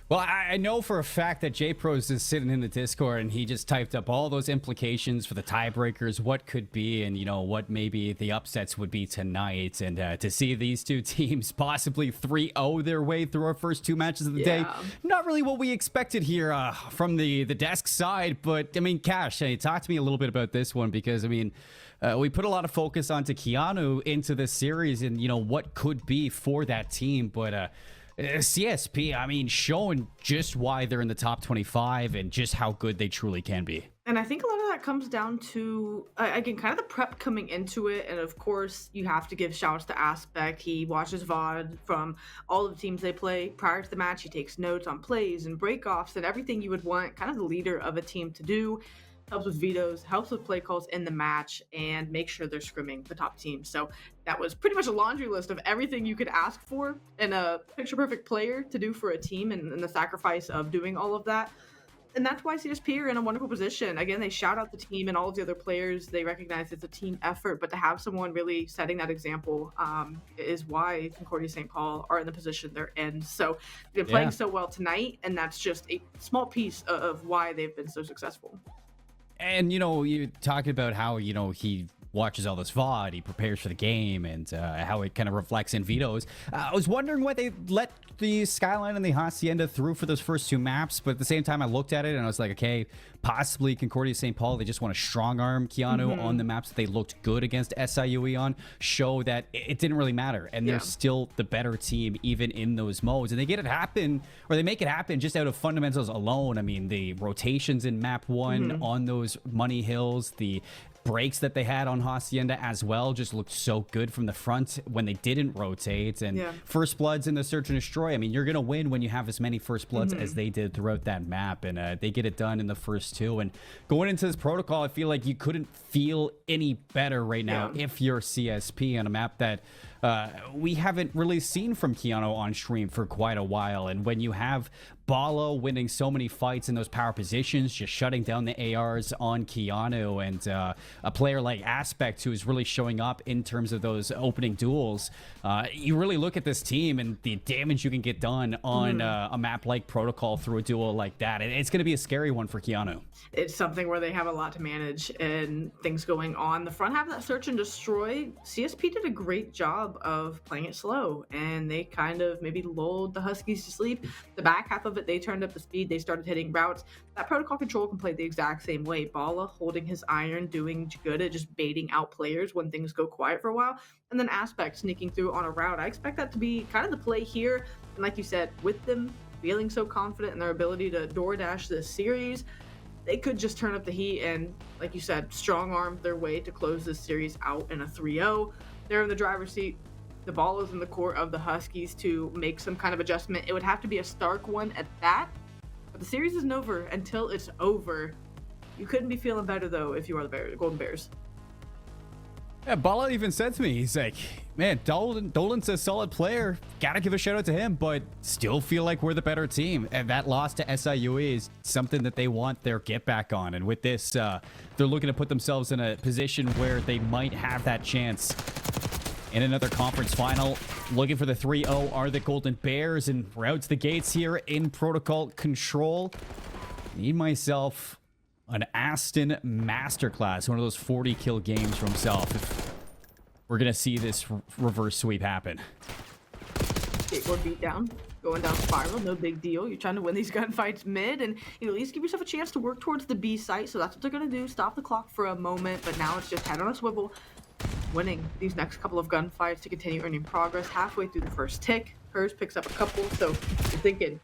Well, I know for a fact that JPros is sitting in the Discord and he just typed up all those implications for the tiebreakers, what could be, and, you know, what maybe the upsets would be tonight. And to see these two teams possibly 3-0 their way through our first 2 matches of the day, not really what we expected here from the desk side. But, I mean, Cash, talk to me a little bit about this one, because, I mean, we put a lot of focus onto Keyano into this series and, you know, what could be for that team. But CSP, I mean, showing just why they're in the top 25 and just how good they truly can be. And I think a lot of that comes down to, again, kind of the prep coming into it. And of course, you have to give shouts to Aspect. He watches VOD from all of the teams they play prior to the match. He takes notes on plays and breakoffs and everything you would want kind of the leader of a team to do. Helps with vetoes, helps with play calls in the match, and make sure they're scrimming the top team. So that was pretty much a laundry list of everything you could ask for in a picture-perfect player to do for a team, and the sacrifice of doing all of that. And that's why CSP are in a wonderful position. Again, they shout out the team and all of the other players. They recognize it's a team effort, but to have someone really setting that example is why Concordia St. Paul are in the position they're in. So they've been playing so well tonight, and that's just a small piece of why they've been so successful. And, you know, you talking about how, you know, he watches all this VOD, he prepares for the game, and how it kind of reflects in vetoes. I was wondering why they let the Skyline and the Hacienda through for those first 2 maps, but at the same time I looked at it and I was like, okay, possibly Concordia St. Paul, they just want to strong arm Keyano on the maps that they looked good against SIUE on, show that it didn't really matter, and they're still the better team even in those modes, and they get it happen, or they make it happen just out of fundamentals alone. I mean, the rotations in map 1 on those money hills, the breaks that they had on Hacienda as well just looked so good from the front when they didn't rotate. And first bloods in the search and destroy, I mean, you're gonna win when you have as many first bloods as they did throughout that map, and they get it done in the first 2. And going into this protocol, I feel like you couldn't feel any better right now if you're CSP on a map that we haven't really seen from Keyano on stream for quite a while. And when you have Bala winning so many fights in those power positions, just shutting down the ARs on Keyano, and a player like Aspect who is really showing up in terms of those opening duels, you really look at this team and the damage you can get done on a map like Protocol through a duel like that. It's going to be a scary one for Keyano. It's something where they have a lot to manage and things going on. The front half of that search and destroy, CSP did a great job of playing it slow, and they kind of maybe lulled the Huskies to sleep. The back half of it, they turned up the speed, they started hitting routes. That protocol control can play the exact same way. Bala holding his iron, doing good at just baiting out players when things go quiet for a while, and then Aspect sneaking through on a route. I expect that to be kind of the play here, and like you said, with them feeling so confident in their ability to DoorDash this series, they could just turn up the heat and, like you said, strong arm their way to close this series out in a 3-0. They're in the driver's seat. The ball is in the court of the Huskies to make some kind of adjustment. It would have to be a stark one at that, but the series isn't over until it's over. You couldn't be feeling better, though, if you are the Golden Bears. Yeah, Bala even said to me, he's like, man, Dolan's a solid player. Gotta give a shout out to him, but still feel like we're the better team. And that loss to SIUE is something that they want their get back on. And with this, they're looking to put themselves in a position where they might have that chance in another conference final. Looking for the 3-0 are the Golden Bears, and we're out to the gates here in Protocol Control. Need myself an Aston masterclass, one of those 40 kill games for himself, if we're gonna see this reverse sweep happen. Skateboard beat down, going down spiral, no big deal. You're trying to win these gunfights mid, and at least give yourself a chance to work towards the B site. So that's what they're gonna do, stop the clock for a moment, but now it's just head on a swivel, winning these next couple of gunfights to continue earning progress. Halfway through the first tick, Hers picks up a couple, so you're thinking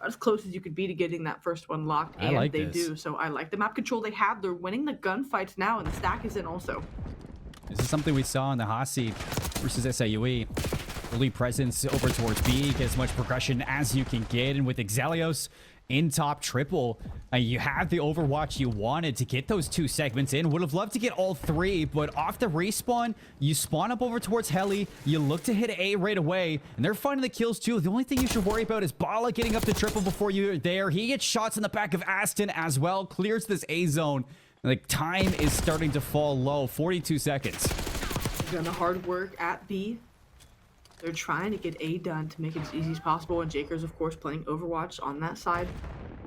as close as you could be to getting that first one locked, and like they do. So I like the map control they have. They're winning the gunfights now, and the stack is in also. This is something we saw in the Hossie versus SIUE. Early presence over towards B, get as much progression as you can get, and with Exelios in top triple, you have the Overwatch you wanted to get those 2 segments in. Would have loved to get all 3, but off the respawn, you spawn up over towards Heli, you look to hit A right away, and they're finding the kills too. The only thing you should worry about is Bala getting up to triple before you're there. He gets shots in the back of Aston as well, clears this A zone. Like, time is starting to fall low, 42 seconds. They've done the hard work at B. They're trying to get A done to make it as easy as possible, and Jaker's, of course, playing Overwatch on that side,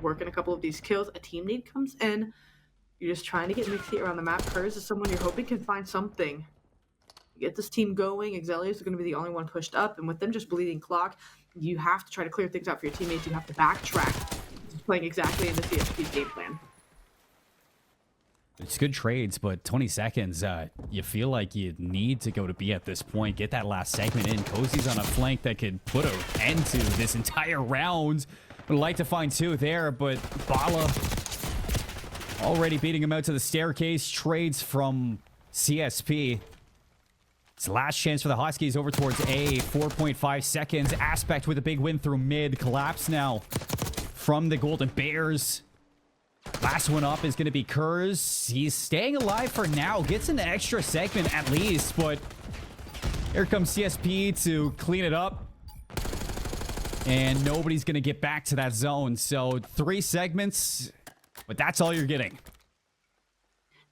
working a couple of these kills. A team need comes in. You're just trying to get Mixie around the map. Kurz is someone you're hoping can find something. Get this team going. Exelios is going to be the only one pushed up, and with them just bleeding clock, you have to try to clear things out for your teammates. You have to backtrack. Just playing exactly in the CSP's game plan. It's good trades, but 20 seconds, you feel like you need to go to B at this point. Get that last segment in. Cozy's on a flank that could put an end to this entire round. Would like to find 2 there, but Bala already beating him out to the staircase. Trades from CSP. It's the last chance for the Huskies over towards A. 4.5 seconds. Aspect with a big win through mid. Collapse now from the Golden Bears. Last one up is going to be Kurz. He's staying alive for now. Gets an extra segment at least, but here comes CSP to clean it up. And nobody's going to get back to that zone. So 3 segments, but that's all you're getting.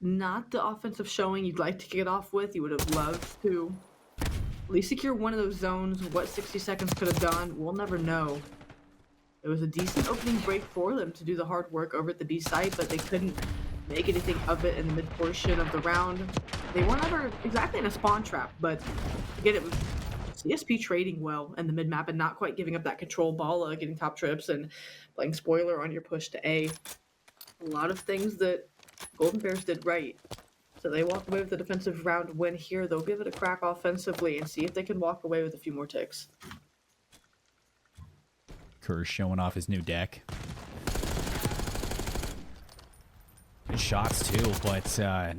Not the offensive showing you'd like to kick it off with. You would have loved to at least secure one of those zones. What 60 seconds could have done, we'll never know. It was a decent opening break for them to do the hard work over at the B site, but they couldn't make anything of it in the mid portion of the round. They weren't ever exactly in a spawn trap, but again, it was CSP trading well in the mid map and not quite giving up that control ball, getting top trips and playing spoiler on your push to A. A lot of things that Golden Bears did right. So they walk away with the defensive round win here. They'll give it a crack offensively and see if they can walk away with a few more ticks. Kurz showing off his new deck. Good shots too, but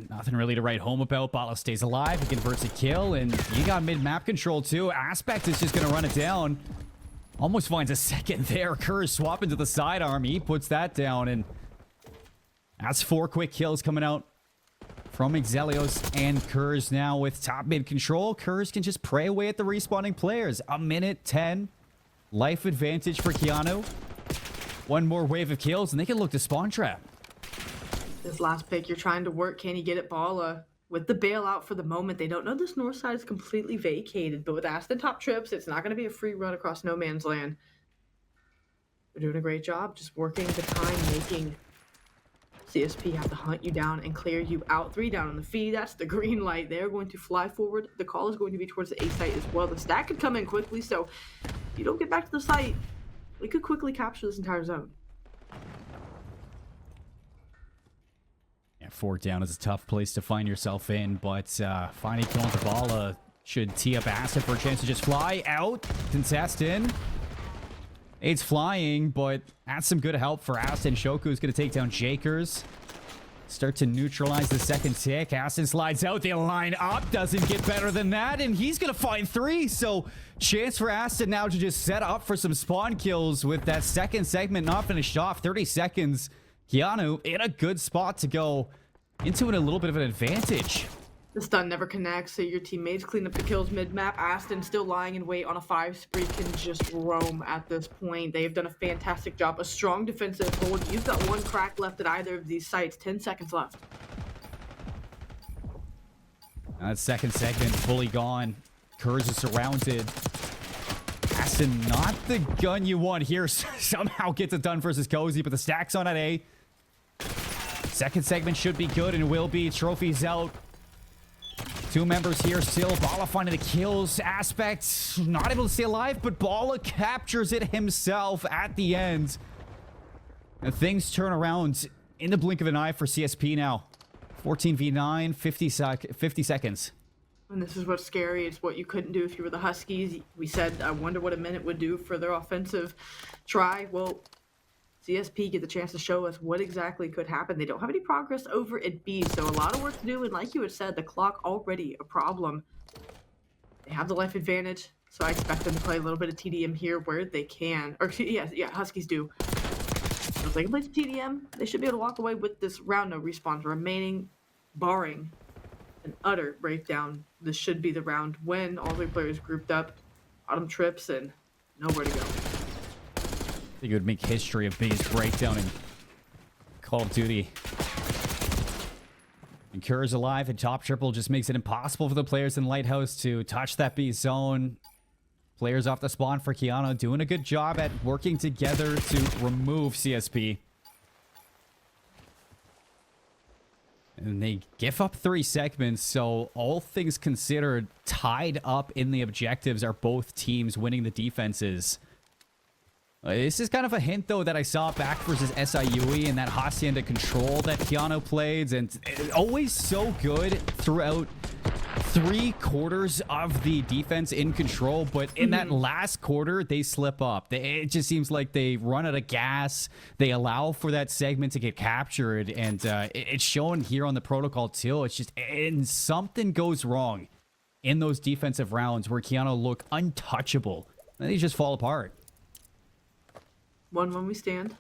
nothing really to write home about. Bala stays alive, he converts a kill, and you got mid-map control too. Aspect is just going to run it down. Almost finds a second there. Kurz swapping to the sidearm. He puts that down, and that's 4 quick kills coming out from Exelios and Kurz now with top mid control. Kurz can just pray away at the respawning players. A minute 10. Life advantage for Keyano. One more wave of kills and they can look to spawn trap. This last pick you're trying to work, can you get it, Bala? With the bailout for the moment, they don't know this north side is completely vacated, but with Aston top trips, it's not going to be a free run across no man's land. They're doing a great job just working the time, making CSP have to hunt you down and clear you out. 3 down on the feed. That's the green light. They're going to fly forward. The call is going to be towards the A site as well. The stack could come in quickly, so if you don't get back to the site, we could quickly capture this entire zone. Yeah, 4 down is a tough place to find yourself in, but finding kill on the ball should tee up Aston for a chance to just fly out. Contest in. It's flying, but that's some good help for Aston. Shoku's going to take down Jakers. Start to neutralize the second tick. Aston slides out. They line up. Doesn't get better than that, and he's going to find 3. So chance for Aston now to just set up for some spawn kills with that second segment not finished off. 30 seconds. Keyano in a good spot to go into it, a little bit of an advantage. The stun never connects, so your teammates clean up the kills mid-map. Aston still lying in wait on a 5 spree, can just roam at this point. They've done a fantastic job. A strong defensive hold. You've got 1 crack left at either of these sites. 10 seconds left. That second segment fully gone. Kurz is surrounded. Aston, not the gun you want here. Somehow gets it done versus Cozy, but the stack's on at A. Second segment should be good and will be. Trophies out. 2 members here still. Bala finding the kills. Aspect not able to stay alive, but Bala captures it himself at the end. And things turn around in the blink of an eye for CSP now. 14v9, 50 seconds. And this is what's scary. It's what you couldn't do if you were the Huskies. We said, I wonder what a minute would do for their offensive try. Well, CSP get the chance to show us what exactly could happen. They don't have any progress over at B, so a lot of work to do. And like you had said, the clock already a problem. They have the life advantage, so I expect them to play a little bit of TDM here where they can. Or yeah, Huskies do. So if they can play some TDM, they should be able to walk away with this round. No respawns remaining, barring an utter breakdown. This should be the round when all 3 players grouped up, autumn trips, and nowhere to go. I think it would make history of biggest breakdown in Call of Duty. And Kurz alive and top triple just makes it impossible for the players in Lighthouse to touch that B zone. Players off the spawn for Keyano doing a good job at working together to remove CSP. And they give up 3 segments, so all things considered, tied up in the objectives are both teams winning the defenses. This is kind of a hint, though, that I saw back versus SIUE and that Hacienda control that Keyano played. And always so good throughout 3/4 of the defense in control. But in that last quarter, they slip up. It just seems like they run out of gas. They allow for that segment to get captured. And it's shown here on the protocol, too. It's just, and something goes wrong in those defensive rounds where Keyano look untouchable. And they just fall apart. 1-1 we stand.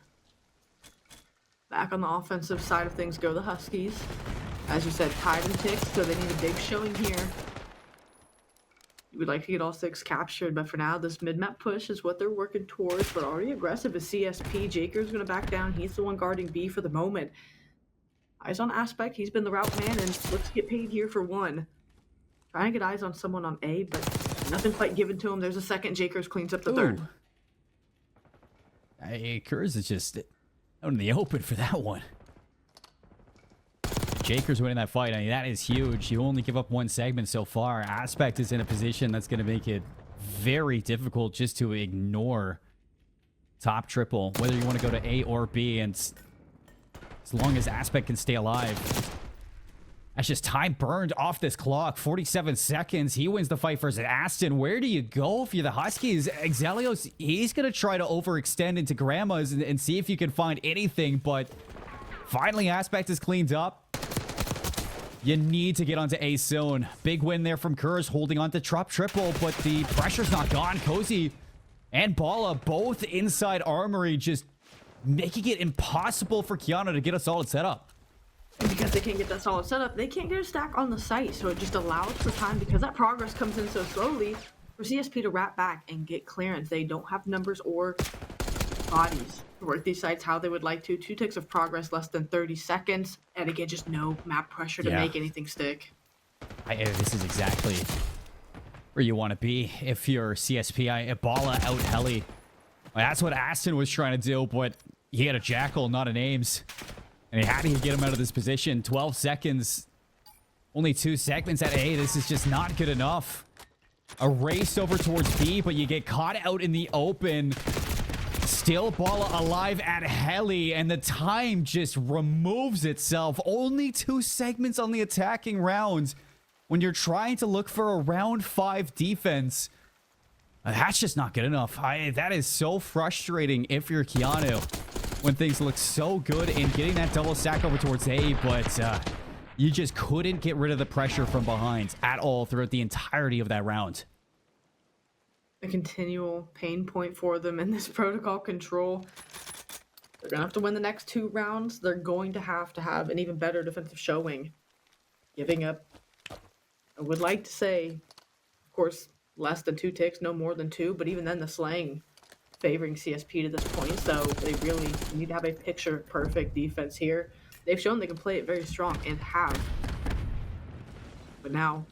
Back on the offensive side of things go the Huskies. As you said, tied and ticks, so they need a big showing here. We'd like to get all 6 captured, but for now, this mid-map push is what they're working towards, but already aggressive is CSP. Jaker's going to back down. He's the one guarding B for the moment. Eyes on Aspect. He's been the route man, and looks to get paid here for 1. Trying to get eyes on someone on A, but nothing quite given to him. There's a second. Jakers cleans up the third. Kurz is just out in the open for that one. Jakers winning that fight. I mean, that is huge. You only give up 1 segment so far. Aspect is in a position that's going to make it very difficult just to ignore top triple, whether you want to go to A or B. And as long as Aspect can stay alive. That's just time burned off this clock. 47 seconds. He wins the fight versus Aston. Where do you go if you're the Huskies? Exelios, he's going to try to overextend into Grandma's and see if you can find anything. But finally, Aspect is cleaned up. You need to get onto A soon. Big win there from Kurz, holding on to Trop Triple, but the pressure's not gone. Cozy and Bala both inside Armory, just making it impossible for Keyano to get a solid setup. And because they can't get that solid setup, they can't get a stack on the site. So it just allows for time, because that progress comes in so slowly, for CSP to wrap back and get clearance. They don't have numbers or bodies to work these sites how they would like to. 2 ticks of progress, less than 30 seconds. And again, just no map pressure to make anything stick. This is exactly where you want to be if you're CSP. Ebola out heli. That's what Aston was trying to do, but he had a Jackal, not an Ames. And he had to get him out of this position. 12 seconds. Only 2 segments at A. This is just not good enough. A race over towards B, but you get caught out in the open. Still Bala alive at heli, and the time just removes itself. Only 2 segments on the attacking rounds when you're trying to look for a round 5 defense. That's just not good enough. That is so frustrating if you're Keyano, when things look so good in getting that double stack over towards A, but you just couldn't get rid of the pressure from behind at all throughout the entirety of that round. A continual pain point for them in this protocol control. They're going to have to win the next 2 rounds. They're going to have an even better defensive showing. Giving up, I would like to say, of course, less than 2 ticks, no more than 2, but even then the slaying favoring CSP to this point, so they really need to have a picture-perfect defense here. They've shown they can play it very strong, and have. But now,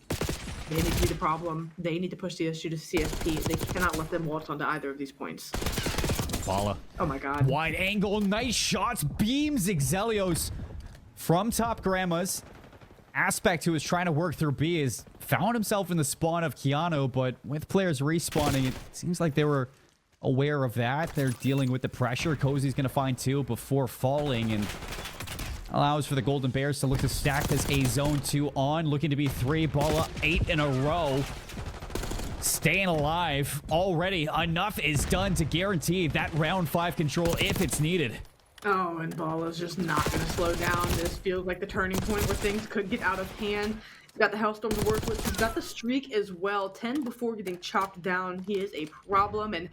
they need to be the problem. They need to push the issue to CSP. They cannot let them waltz onto either of these points. Bala. Oh my god. Wide angle, nice shots, beams Exelios from top Grandma's. Aspect, who is trying to work through B, has found himself in the spawn of Keyano, but with players respawning, it seems like they were aware of that. They're dealing with the pressure. Cozy's going to find 2 before falling, and allows for the Golden Bears to look to stack this A zone 2 on. Looking to be 3. Bala 8 in a row. Staying alive already. Enough is done to guarantee that round 5 control if it's needed. Oh, and Bala's just not going to slow down. This feels like the turning point where things could get out of hand. He's got the Hellstorm to work with. He's got the streak as well. 10 before getting chopped down. He is a problem, and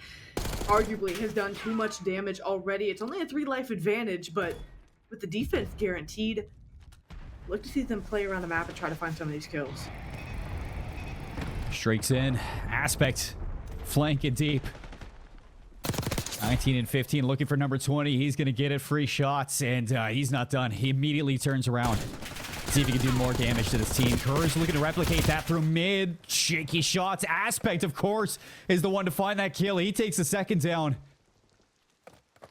arguably has done too much damage already. It's only a 3 life advantage, but with the defense guaranteed, look to see them play around the map and try to find some of these kills. Streaks in. Aspect flanking deep. 19 and 15 looking for number 20. He's going to get it. Free shots, and he's not done. He immediately turns around. See if he can do more damage to this team. Kerr's looking to replicate that through mid. Shaky shots. Aspect, of course, is the one to find that kill. He takes the second down.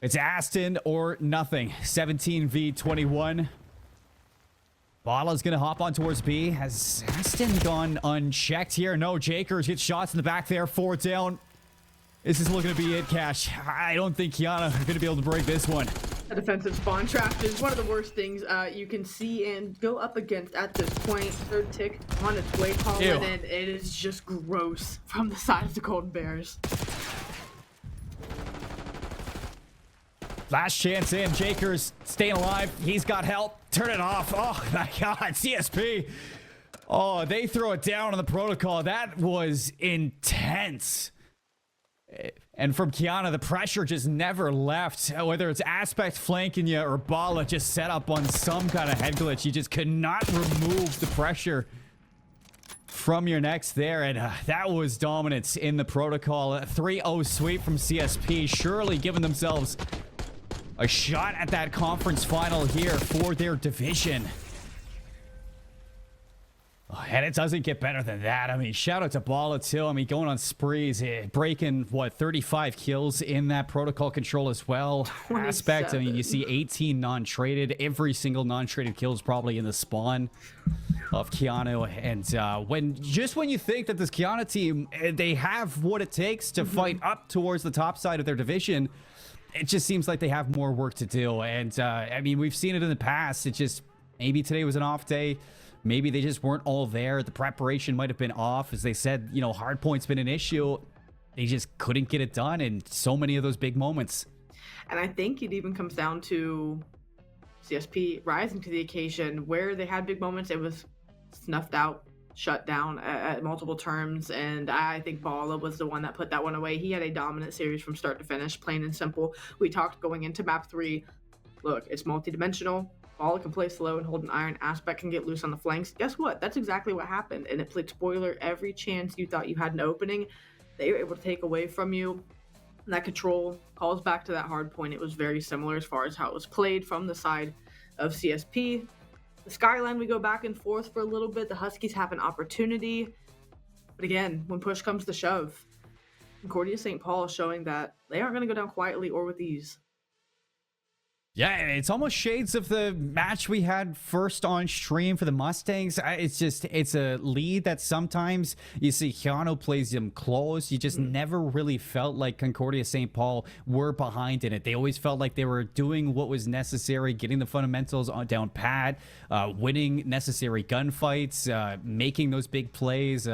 It's Aston or nothing. 17v21. Bala's going to hop on towards B. Has Aston gone unchecked here? No, Jakers gets shots in the back there. 4 down. This is looking to be it, Cash. I don't think Keyano are going to be able to break this one. A defensive spawn trap is one of the worst things you can see and go up against at this point. 3rd tick on its way, Colin, and it is just gross from the side of the Golden Bears. Last chance in. Jakers staying alive. He's got help. Turn it off. Oh, my God. CSP. Oh, they throw it down on the protocol. That was intense. And from Keyano, the pressure just never left. Whether it's Aspect flanking you or Bala just set up on some kind of head glitch, you just could not remove the pressure from your necks there. And that was dominance in the protocol. A 3-0 sweep from CSP, surely giving themselves a shot at that conference final here for their division. And it doesn't get better than that. I mean, shout out to Bala too. I mean, going on sprees, breaking, what, 35 kills in that protocol control as well. 27. Aspect, I mean, you see 18 non-traded. Every single non-traded kill is probably in the spawn of Keyano. And when you think that this Keyano team, they have what it takes to fight up towards the top side of their division, it just seems like they have more work to do. And I mean, we've seen it in the past. It just, maybe today was an off day. Maybe they just weren't all there. The preparation might have been off. As they said, you know, hardpoint's been an issue. They just couldn't get it done in so many of those big moments. And I think it even comes down to CSP rising to the occasion. Where they had big moments, it was snuffed out, shut down at multiple terms. And I think Bala was the one that put that one away. He had a dominant series from start to finish, plain and simple. We talked going into map 3. Look, it's multidimensional. Ball can play slow and hold an iron. Aspect can get loose on the flanks. Guess what? That's exactly what happened. And it played spoiler every chance you thought you had an opening. They were able to take away from you. And that control calls back to that hard point. It was very similar as far as how it was played from the side of CSP. The skyline, we go back and forth for a little bit. The Huskies have an opportunity. But again, when push comes to shove, Concordia St. Paul is showing that they aren't going to go down quietly or with ease. Yeah, it's almost shades of the match we had first on stream for the Mustangs. It's a lead that sometimes you see Keyano plays them close. You just never really felt like Concordia St. Paul were behind in it. They always felt like they were doing what was necessary, getting the fundamentals on down pat, winning necessary gunfights, making those big plays,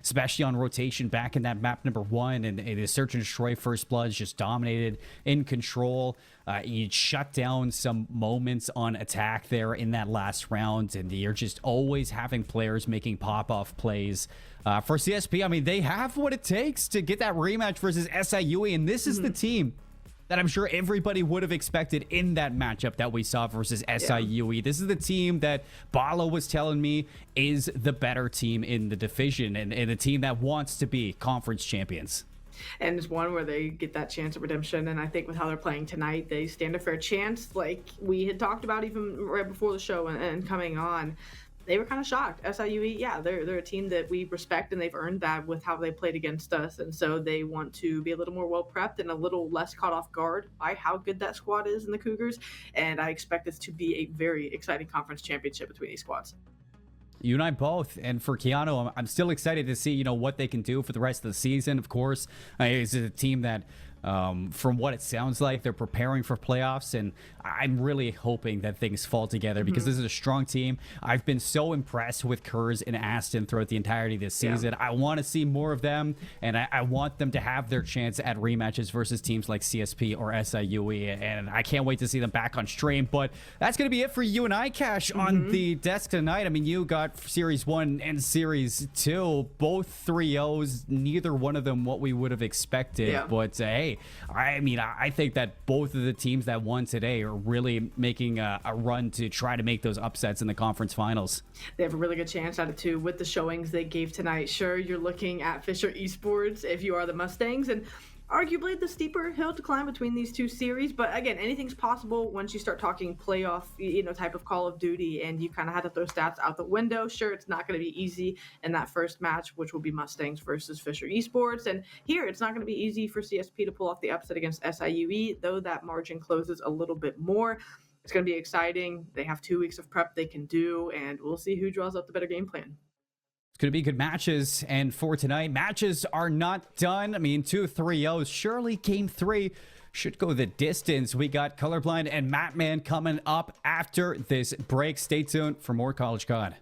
especially on rotation back in that map number 1. And the Search and Destroy First Bloods just dominated in control. You shut down some moments on attack there in that last round, and you're just always having players making pop-off plays. For CSP, I mean, they have what it takes to get that rematch versus SIUE, and this is the team that I'm sure everybody would have expected in that matchup that we saw versus SIUE. This is the team that Bala was telling me is the better team in the division, and the team that wants to be conference champions. And it's one where they get that chance of redemption. And I think with how they're playing tonight, they stand a fair chance. Like we had talked about even right before the show and coming on, they were kind of shocked. SIUE, yeah, they're a team that we respect, and they've earned that with how they played against us. And so they want to be a little more well-prepped and a little less caught off guard by how good that squad is in the Cougars. And I expect this to be a very exciting conference championship between these squads. You and I both. And for Keyano, I'm still excited to see, what they can do for the rest of the season. Of course, it's a team that, from what it sounds like, they're preparing for playoffs, and I'm really hoping that things fall together because this is a strong team. I've been so impressed with Kurz and Aston throughout the entirety of this season. I want to see more of them, and I want them to have their chance at rematches versus teams like CSP or SIUE, and I can't wait to see them back on stream. But that's going to be it for you and I, Cash, on the desk tonight. I mean, you got Series 1 and Series 2, both 3-0s, neither one of them what we would have expected. But hey, I mean, I think that both of the teams that won today are really making a run to try to make those upsets in the conference finals. They have a really good chance out of 2 with the showings they gave tonight. Sure, you're looking at Fisher Esports if you are the Mustangs, and arguably the steeper hill to climb between these 2 series. But again, anything's possible once you start talking playoff, type of Call of Duty, and you kind of had to throw stats out the window. Sure, it's not going to be easy in that first match, which will be Mustangs versus Fisher Esports. And here, it's not going to be easy for CSP to pull off the upset against SIUE, though that margin closes a little bit more. It's going to be exciting. They have 2 weeks of prep they can do, and we'll see who draws up the better game plan. It's going to be good matches, and for tonight, matches are not done. I mean, 2 3-0s. Surely Game 3 should go the distance. We got Colorblind and Matman coming up after this break. Stay tuned for more College COD.